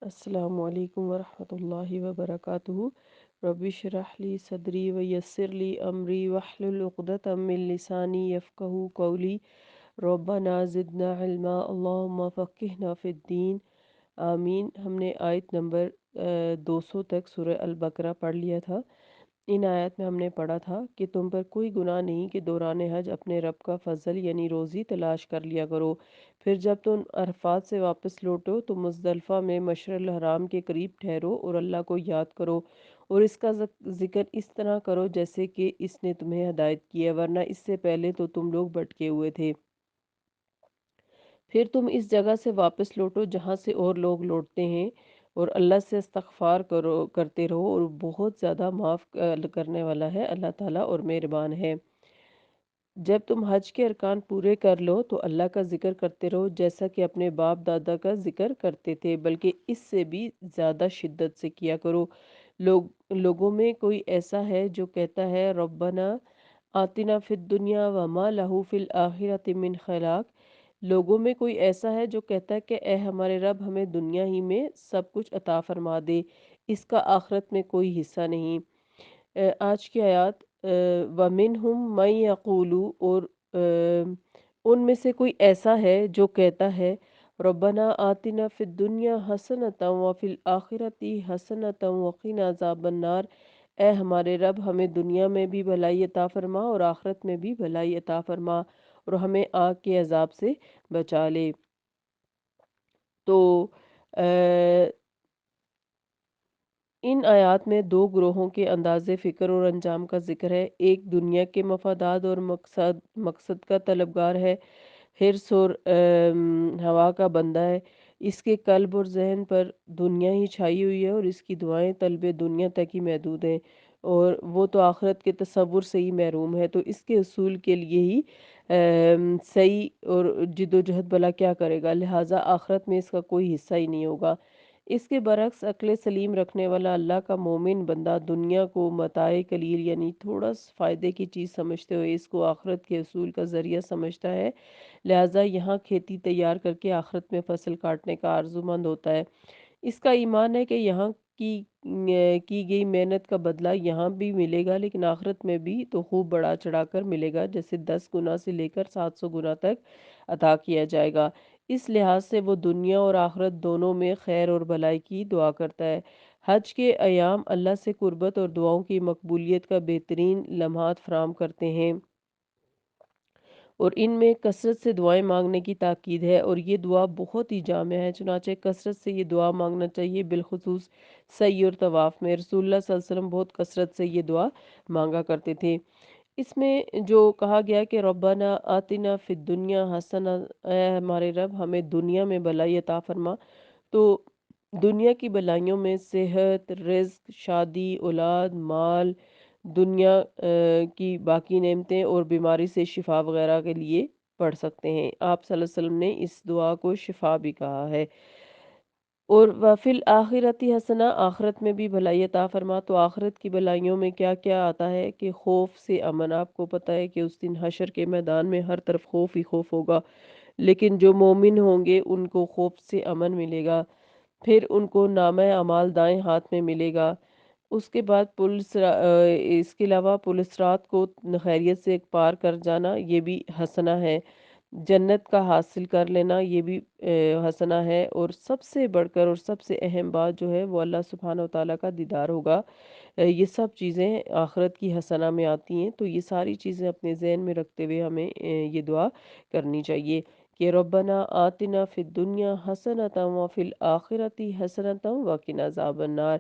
السلام علیکم ورحمۃ اللہ وبرکاتہ۔ رب اشرح لی صدری ویسر لی امری واحلل عقدۃ من لسانی یفقہوا قولی۔ ربنا زدنا علما اللہم فقہنا فی الدین، آمین۔ ہم نے آیت نمبر 200 تک سورہ البقرہ پڑھ لیا تھا۔ ان آیات میں ہم نے پڑھا تھا کہ تم پر کوئی گناہ نہیں کہ دوران حج اپنے رب کا فضل یعنی روزی تلاش کر لیا کرو، پھر جب تم عرفات سے واپس لوٹو تو مزدلفہ میں مشعر الحرام کے قریب ٹھہرو اور اللہ کو یاد کرو اور اس کا ذکر اس طرح کرو جیسے کہ اس نے تمہیں ہدایت کی ہے، ورنہ اس سے پہلے تو تم لوگ بھٹکے ہوئے تھے۔ پھر تم اس جگہ سے واپس لوٹو جہاں سے اور لوگ لوٹتے ہیں، اور اللہ سے استغفار کرتے رہو، اور بہت زیادہ معاف کرنے والا ہے اللہ تعالیٰ اور مہربان ہے۔ جب تم حج کے ارکان پورے کر لو تو اللہ کا ذکر کرتے رہو جیسا کہ اپنے باپ دادا کا ذکر کرتے تھے، بلکہ اس سے بھی زیادہ شدت سے کیا کرو۔ لوگوں میں کوئی ایسا ہے جو کہتا ہے ربنا آتنا فی الدنیا وما لہ فی الآخرۃ من خلاق۔ لوگوں میں کوئی ایسا ہے جو کہتا ہے کہ اے ہمارے رب ہمیں دنیا ہی میں سب کچھ عطا فرما دے، اس کا آخرت میں کوئی حصہ نہیں۔ آج کی آیات وَمِنْهُمْ مَن يَقُولُ، اور ان میں سے کوئی ایسا ہے جو کہتا ہے ربنا آتنا فی الدنیا حسنۃ وفی الآخرۃ حسنۃ وقنا عذاب النار۔ اے ہمارے رب ہمیں دنیا میں بھی بھلائی عطا فرما اور آخرت میں بھی بھلائی عطا فرما، اور ہمیں آگ کے عذاب سے بچا لے۔ تو ان آیات میں دو گروہوں کے انداز فکر اور انجام کا ذکر ہے۔ ایک دنیا کے مفادات اور مقصد کا طلبگار ہے، حرص اور ہوا کا بندہ ہے۔ اس کے قلب اور ذہن پر دنیا ہی چھائی ہوئی ہے اور اس کی دعائیں طلب دنیا تک ہی محدود ہیں، اور وہ تو آخرت کے تصور سے ہی محروم ہے۔ تو اس کے حصول کے لیے ہی صحیح اور جد و جہد بھلا کیا کرے گا، لہٰذا آخرت میں اس کا کوئی حصہ ہی نہیں ہوگا۔ اس کے برعکس عقل سلیم رکھنے والا اللہ کا مومن بندہ دنیا کو متاع قلیل یعنی تھوڑا فائدے کی چیز سمجھتے ہوئے اس کو آخرت کے حصول کا ذریعہ سمجھتا ہے، لہٰذا یہاں کھیتی تیار کر کے آخرت میں فصل کاٹنے کا آرزو مند ہوتا ہے۔ اس کا ایمان ہے کہ یہاں کی گئی محنت کا بدلہ یہاں بھی ملے گا، لیکن آخرت میں بھی تو خوب بڑھا چڑھا کر ملے گا، جیسے 10 گنا سے لے کر 700 گنا تک عطا کیا جائے گا۔ اس لحاظ سے وہ دنیا اور آخرت دونوں میں خیر اور بھلائی کی دعا کرتا ہے۔ حج کے ایام اللہ سے قربت اور دعاؤں کی مقبولیت کا بہترین لمحات فراہم کرتے ہیں، اور ان میں کثرت سے دعائیں مانگنے کی تاکید ہے، اور یہ دعا بہت ہی جامع ہے، چنانچہ کثرت سے یہ دعا مانگنا چاہیے۔ بالخصوص سعی اور طواف میں رسول اللہ صلی اللہ علیہ وسلم بہت کثرت سے یہ دعا مانگا کرتے تھے۔ اس میں جو کہا گیا کہ ربنا آتنا فی الدنیا حسنہ، اے ہمارے رب ہمیں دنیا میں بھلائی عطا فرما، تو دنیا کی بھلائیوں میں صحت، رزق، شادی، اولاد، مال، دنیا کی باقی نعمتیں اور بیماری سے شفا وغیرہ کے لیے پڑھ سکتے ہیں۔ آپ صلی اللہ علیہ وسلم نے اس دعا کو شفا بھی کہا ہے۔ اور وفی الآخرۃ حسنہ، آخرت میں بھی بھلائی عطا فرما۔ تو آخرت کی بھلائیوں میں کیا کیا آتا ہے کہ خوف سے امن۔ آپ کو پتہ ہے کہ اس دن حشر کے میدان میں ہر طرف خوف ہی خوف ہوگا، لیکن جو مومن ہوں گے ان کو خوف سے امن ملے گا۔ پھر ان کو نامہ اعمال دائیں ہاتھ میں ملے گا۔ اس کے بعد اس کے علاوہ پل صراط کو خیریت سے پار کر جانا، یہ بھی حسنہ ہے۔ جنت کا حاصل کر لینا، یہ بھی حسنہ ہے۔ اور سب سے بڑھ کر اور سب سے اہم بات جو ہے وہ اللہ سبحانہ و تعالیٰ کا دیدار ہوگا۔ یہ سب چیزیں آخرت کی حسنہ میں آتی ہیں، تو یہ ساری چیزیں اپنے ذہن میں رکھتے ہوئے ہمیں یہ دعا کرنی چاہیے کہ ربنا آتنا فی الدنیا حسنۃ وفی الآخرۃ حسنۃ وقنا عذاب النار۔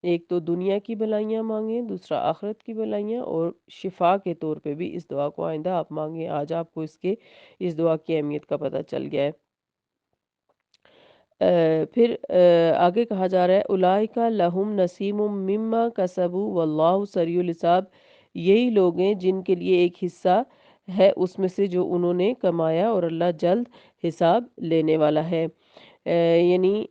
ایک تو دنیا کی بھلائیاں مانگیں، دوسرا آخرت کی بھلائیاں، اور شفا کے طور پہ بھی اس دعا کو آئندہ آپ مانگیں۔ آج آپ کو اس دعا کی اہمیت کا پتہ چل گیا ہے۔ پھر آگے کہا جا رہا ہے اولئک لہم نصیب مما کسبوا واللہ سریع الحساب۔ یہی لوگ ہیں جن کے لیے ایک حصہ ہے اس میں سے جو انہوں نے کمایا، اور اللہ جلد حساب لینے والا ہے۔ یعنی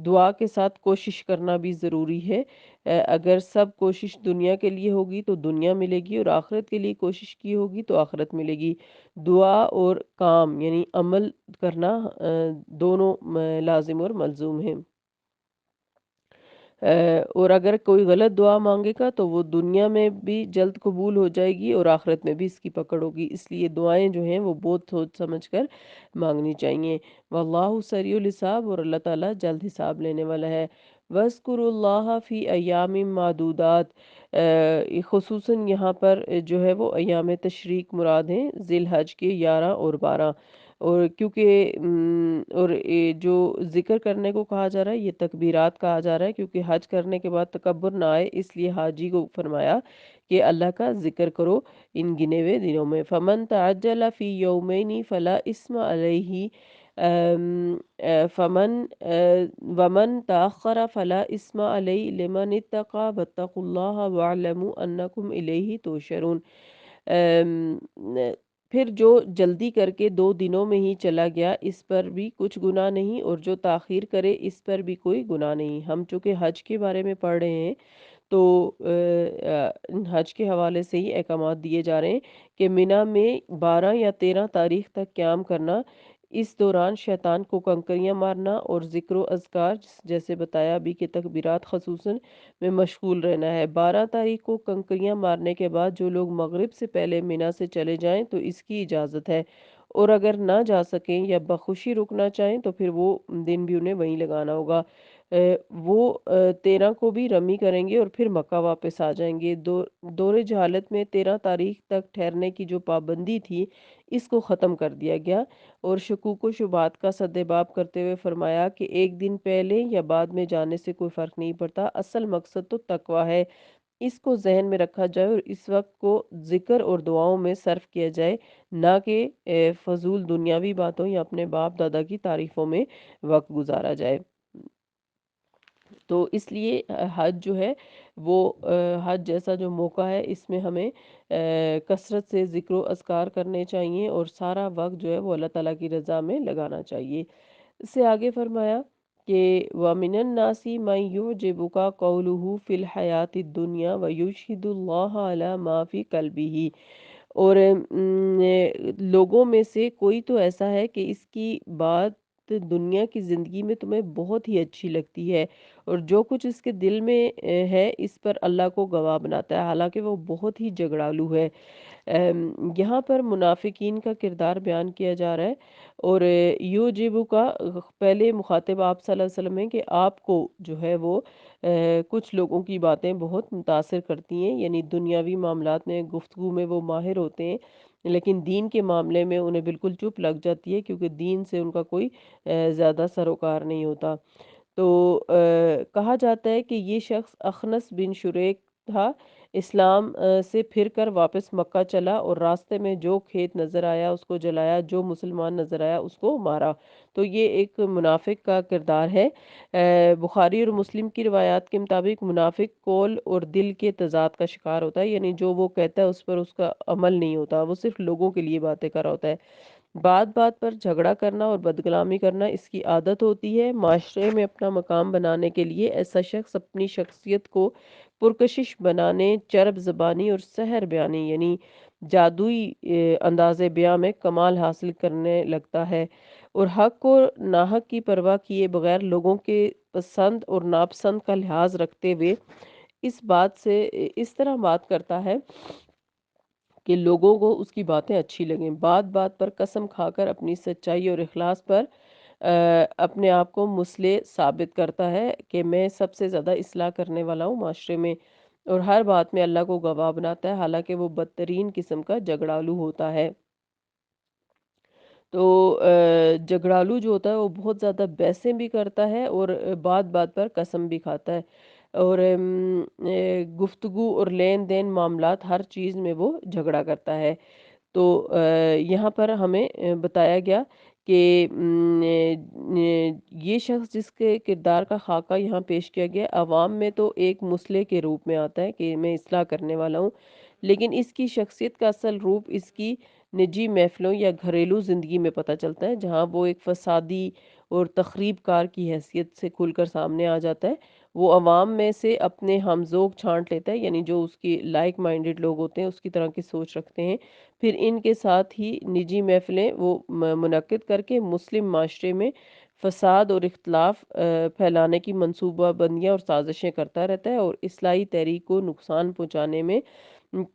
دعا کے ساتھ کوشش کرنا بھی ضروری ہے۔ اگر سب کوشش دنیا کے لیے ہوگی تو دنیا ملے گی، اور آخرت کے لیے کوشش کی ہوگی تو آخرت ملے گی۔ دعا اور کام یعنی عمل کرنا دونوں لازم اور ملزوم ہیں۔ اور اگر کوئی غلط دعا مانگے گا تو وہ دنیا میں بھی جلد قبول ہو جائے گی، اور آخرت میں بھی اس کی پکڑ ہوگی۔ اس لیے دعائیں جو ہیں وہ بہت سوچ سمجھ کر مانگنی چاہیے۔ واللہ سریع الحساب، اور اللہ تعالیٰ جلد حساب لینے والا ہے۔ وَاذْكُرُوا اللَّهَ فِي أَيَّامٍ مَّعْدُودَاتٍ، خصوصاً یہاں پر جو ہے وہ ایام تشریق مراد ہیں، ذی الحج کے 11 اور 12۔ اور کیونکہ اور یہ جو ذکر کرنے کو کہا جا رہا ہے، یہ تکبیرات کہا جا رہا ہے، کیونکہ حج کرنے کے بعد تکبر نہ آئے، اس لیے حاجی کو فرمایا کہ اللہ کا ذکر کرو ان گنے ہوئے دنوں میں۔ فمن تعجل فی یومین فلا اسم علیہ فمن ومن تاخر فلا اسم علیہ لمن اتقى واتقوا اللہ واعلموا انکم الیہ تحشرون۔ پھر جو جلدی کر کے 2 دنوں میں ہی چلا گیا، اس پر بھی کچھ گناہ نہیں، اور جو تاخیر کرے اس پر بھی کوئی گناہ نہیں۔ ہم چونکہ حج کے بارے میں پڑھ رہے ہیں تو حج کے حوالے سے ہی احکامات دیے جا رہے ہیں کہ مینا میں 12 یا 13 تاریخ تک قیام کرنا، اس دوران شیطان کو کنکریاں مارنا اور ذکر و اذکار جیسے بتایا ابھی کہ تکبیرات خصوصاً میں مشغول رہنا ہے۔ 12 تاریخ کو کنکریاں مارنے کے بعد جو لوگ مغرب سے پہلے مینا سے چلے جائیں تو اس کی اجازت ہے، اور اگر نہ جا سکیں یا بخوشی رکنا چاہیں تو پھر وہ دن بھی انہیں وہیں لگانا ہوگا۔ وہ 13 کو بھی رمی کریں گے اور پھر مکہ واپس آ جائیں گے۔ دور جہالت میں 13 تاریخ تک ٹھہرنے کی جو پابندی تھی، اس کو ختم کر دیا گیا، اور شکوک و شبہات کا سدباب کرتے ہوئے فرمایا کہ ایک دن پہلے یا بعد میں جانے سے کوئی فرق نہیں پڑتا، اصل مقصد تو تقوی ہے۔ اس کو ذہن میں رکھا جائے اور اس وقت کو ذکر اور دعاؤں میں صرف کیا جائے، نہ کہ فضول دنیاوی باتوں یا اپنے باپ دادا کی تعریفوں میں وقت گزارا جائے۔ تو اس لیے حج جو ہے وہ حج جیسا جو موقع ہے، اس میں ہمیں کثرت سے ذکر و اذکار کرنے چاہیے، اور سارا وقت جو ہے وہ اللہ تعالیٰ کی رضا میں لگانا چاہیے۔ اس سے آگے فرمایا کہ وَمِنَ النَّاسِ مَن يُعْجِبُكَ قَوْلُهُ فِي الْحَيَاةِ الدُّنْيَا وَيُشْهِدُ اللَّهَ عَلَى مَا فِي قَلْبِهِ۔ اور لوگوں میں سے کوئی تو ایسا ہے کہ اس کی بات دنیا کی زندگی میں تمہیں بہت ہی اچھی لگتی ہے، اور جو کچھ اس کے دل میں ہے اس پر اللہ کو گواہ بناتا ہے، حالانکہ وہ بہت ہی جھگڑالو ہے۔ یہاں پر منافقین کا کردار بیان کیا جا رہا ہے، اور یوجبو کا پہلے مخاطب آپ صلی اللہ علیہ وسلم ہیں کہ آپ کو جو ہے وہ کچھ لوگوں کی باتیں بہت متاثر کرتی ہیں، یعنی دنیاوی معاملات میں گفتگو میں وہ ماہر ہوتے ہیں، لیکن دین کے معاملے میں انہیں بالکل چپ لگ جاتی ہے، کیونکہ دین سے ان کا کوئی زیادہ سروکار نہیں ہوتا۔ تو کہا جاتا ہے کہ یہ شخص اخنس بن شریک تھا، اسلام سے پھر کر واپس مکہ چلا، اور راستے میں جو کھیت نظر آیا اس کو جلایا، جو مسلمان نظر آیا اس کو مارا۔ تو یہ ایک منافق کا کردار ہے۔ بخاری اور مسلم کی روایات کے مطابق منافق قول اور دل کے تضاد کا شکار ہوتا ہے، یعنی جو وہ کہتا ہے اس پر اس کا عمل نہیں ہوتا، وہ صرف لوگوں کے لیے باتیں کر رہا ہوتا ہے۔ بات بات پر جھگڑا کرنا اور بدکلامی کرنا اس کی عادت ہوتی ہے۔ معاشرے میں اپنا مقام بنانے کے لیے ایسا شخص اپنی شخصیت کو پرکشش بنانے، چرب زبانی اور سحر بیانی یعنی جادوئی انداز بیاں میں کمال حاصل کرنے لگتا ہے، اور حق اور ناحق کی پرواہ کیے بغیر لوگوں کے پسند اور ناپسند کا لحاظ رکھتے ہوئے اس طرح بات کرتا ہے کہ لوگوں کو اس کی باتیں اچھی لگیں۔ بات بات پر قسم کھا کر اپنی سچائی اور اخلاص پر اپنے آپ کو مصلح ثابت کرتا ہے کہ میں سب سے زیادہ اصلاح کرنے والا ہوں معاشرے میں، اور ہر بات میں اللہ کو گواہ بناتا ہے، حالانکہ وہ بدترین قسم کا جھگڑالو ہوتا ہے۔ تو جھگڑالو جو ہوتا ہے وہ بہت زیادہ بحثیں بھی کرتا ہے، اور بات بات پر قسم بھی کھاتا ہے، اور گفتگو اور لین دین معاملات ہر چیز میں وہ جھگڑا کرتا ہے۔ تو یہاں پر ہمیں بتایا گیا کہ یہ شخص جس کے کردار کا خاکہ یہاں پیش کیا گیا، عوام میں تو ایک مصلح کے روپ میں آتا ہے کہ میں اصلاح کرنے والا ہوں، لیکن اس کی شخصیت کا اصل روپ اس کی نجی محفلوں یا گھریلو زندگی میں پتہ چلتا ہے، جہاں وہ ایک فسادی اور تخریب کار کی حیثیت سے کھل کر سامنے آ جاتا ہے۔ وہ عوام میں سے اپنے ہمزوگ چھانٹ لیتا ہے، یعنی جو اس کی لائک مائنڈڈ لوگ ہوتے ہیں اس کی طرح کی سوچ رکھتے ہیں، پھر ان کے ساتھ ہی نجی محفلیں وہ منعقد کر کے مسلم معاشرے میں فساد اور اختلاف پھیلانے کی منصوبہ بندیاں اور سازشیں کرتا رہتا ہے، اور اصلاحی تحریک کو نقصان پہنچانے میں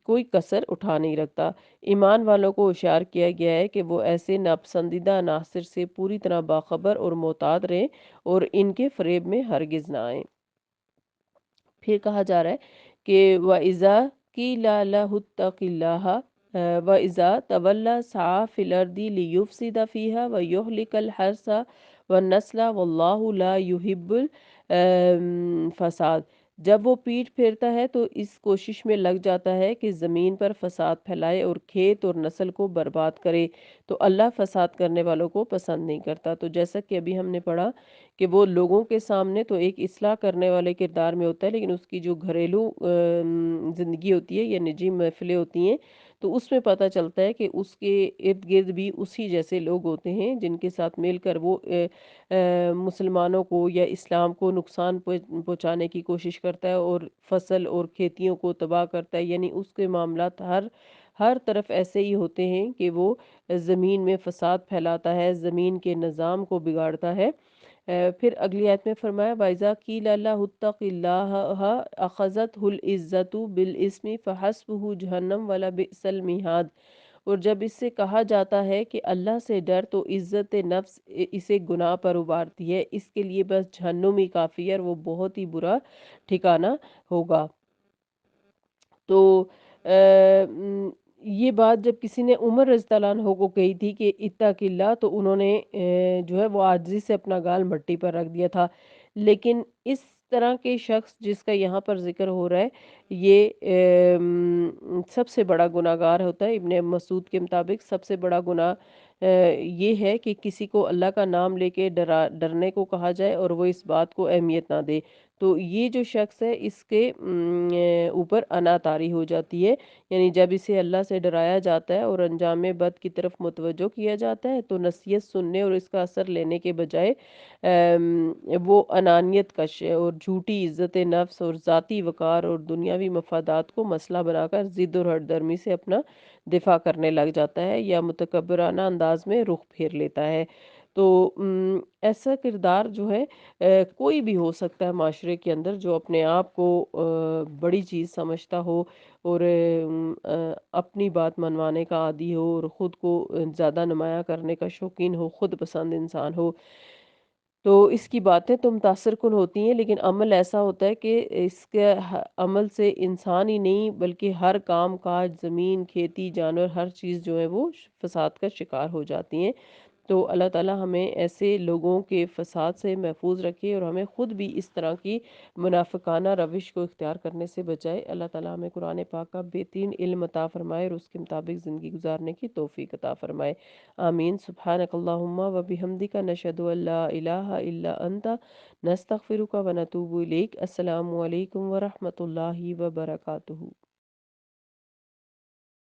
کوئی کسر اٹھا نہیں رکھتا۔ ایمان والوں کو ہوشیار کیا گیا ہے کہ وہ ایسے ناپسندیدہ عناصر سے پوری طرح باخبر اور محتاط رہیں اور ان کے فریب میں ہرگز نہ آئیں۔ پھر کہا جا رہا ہے کہ وَإِذَا قِيلَ لَهُ اتَّقِ اللَّهَ وَإِذَا تَوَلَّى سَعَىٰ فِي الْأَرْضِ لِيُفْسِدَ فِيهَا وَيُهْلِكَ الْحَرْثَ وَالنَّسْلَ وَاللَّهُ لَا يُحِبُّ الْفَسَادَ۔ جب وہ پیٹھ پھیرتا ہے تو اس کوشش میں لگ جاتا ہے کہ زمین پر فساد پھیلائے اور کھیت اور نسل کو برباد کرے، تو اللہ فساد کرنے والوں کو پسند نہیں کرتا۔ تو جیسا کہ ابھی ہم نے پڑھا کہ وہ لوگوں کے سامنے تو ایک اصلاح کرنے والے کردار میں ہوتا ہے، لیکن اس کی جو گھریلو زندگی ہوتی ہے یا نجی محفلیں ہوتی ہیں تو اس میں پتہ چلتا ہے کہ اس کے ارد گرد بھی اسی جیسے لوگ ہوتے ہیں جن کے ساتھ مل کر وہ مسلمانوں کو یا اسلام کو نقصان پہنچانے کی کوشش کرتا ہے اور فصل اور کھیتیوں کو تباہ کرتا ہے، یعنی اس کے معاملات ہر طرف ایسے ہی ہوتے ہیں کہ وہ زمین میں فساد پھیلاتا ہے، زمین کے نظام کو بگاڑتا ہے۔ پھر اگلی آیت میں فرمایا وَإِذَا قِيلَ لَهُ اتَّقِ اللَّهَ أَخَذَتْهُ الْعِزَّةُ بِالْإِثْمِ فَحَسْبُهُ جَهَنَّمُ وَلَبِئْسَ الْمِہَادُ۔ اور جب اس سے کہا جاتا ہے کہ اللہ سے ڈر تو عزت نفس اسے گناہ پر ابھارتی ہے، اس کے لیے بس جہنم ہی کافی ہے اور وہ بہت ہی برا ٹھکانہ ہوگا۔ تو یہ بات جب کسی نے عمر رضی اللہ عنہ کو کہی تھی کہ اتق اللہ، تو انہوں نے جو ہے وہ عاجزی سے اپنا گال مٹی پر رکھ دیا تھا۔ لیکن اس طرح کے شخص جس کا یہاں پر ذکر ہو رہا ہے یہ سب سے بڑا گناہ گار ہوتا ہے۔ ابن مسعود کے مطابق سب سے بڑا گناہ یہ ہے کہ کسی کو اللہ کا نام لے کے ڈرنے کو کہا جائے اور وہ اس بات کو اہمیت نہ دے، تو یہ جو شخص ہے اس کے اوپر انا طاری ہو جاتی ہے، یعنی جب اسے اللہ سے ڈرایا جاتا ہے اور انجام بد کی طرف متوجہ کیا جاتا ہے تو نصیحت سننے اور اس کا اثر لینے کے بجائے وہ انانیت کش ہے اور جھوٹی عزت نفس اور ذاتی وقار اور دنیاوی مفادات کو مسئلہ بنا کر ضد اور ہٹ درمی سے اپنا دفاع کرنے لگ جاتا ہے یا متکبرانہ انداز میں رخ پھیر لیتا ہے۔ تو ایسا کردار جو ہے کوئی بھی ہو سکتا ہے معاشرے کے اندر جو اپنے آپ کو بڑی چیز سمجھتا ہو اور اپنی بات منوانے کا عادی ہو اور خود کو زیادہ نمایاں کرنے کا شوقین ہو، خود پسند انسان ہو، تو اس کی باتیں تو متاثر کن ہوتی ہیں، لیکن عمل ایسا ہوتا ہے کہ اس کے عمل سے انسان ہی نہیں بلکہ ہر کام کاج، زمین، کھیتی، جانور، ہر چیز جو ہے وہ فساد کا شکار ہو جاتی ہیں۔ تو اللہ تعالی ہمیں ایسے لوگوں کے فساد سے محفوظ رکھے اور ہمیں خود بھی اس طرح کی منافقانہ روش کو اختیار کرنے سے بچائے۔ اللہ تعالی ہمیں قرآن پاک کا بہترین علم عطا فرمائے اور اس کے مطابق زندگی گزارنے کی توفیق عطا فرمائے۔ آمین۔ سبحانک اللہم و بحمدک نشہد ان لا الہ الا انت نستغفرک و نتوب الیک۔ السلام علیکم ورحمۃ اللہ وبرکاتہ۔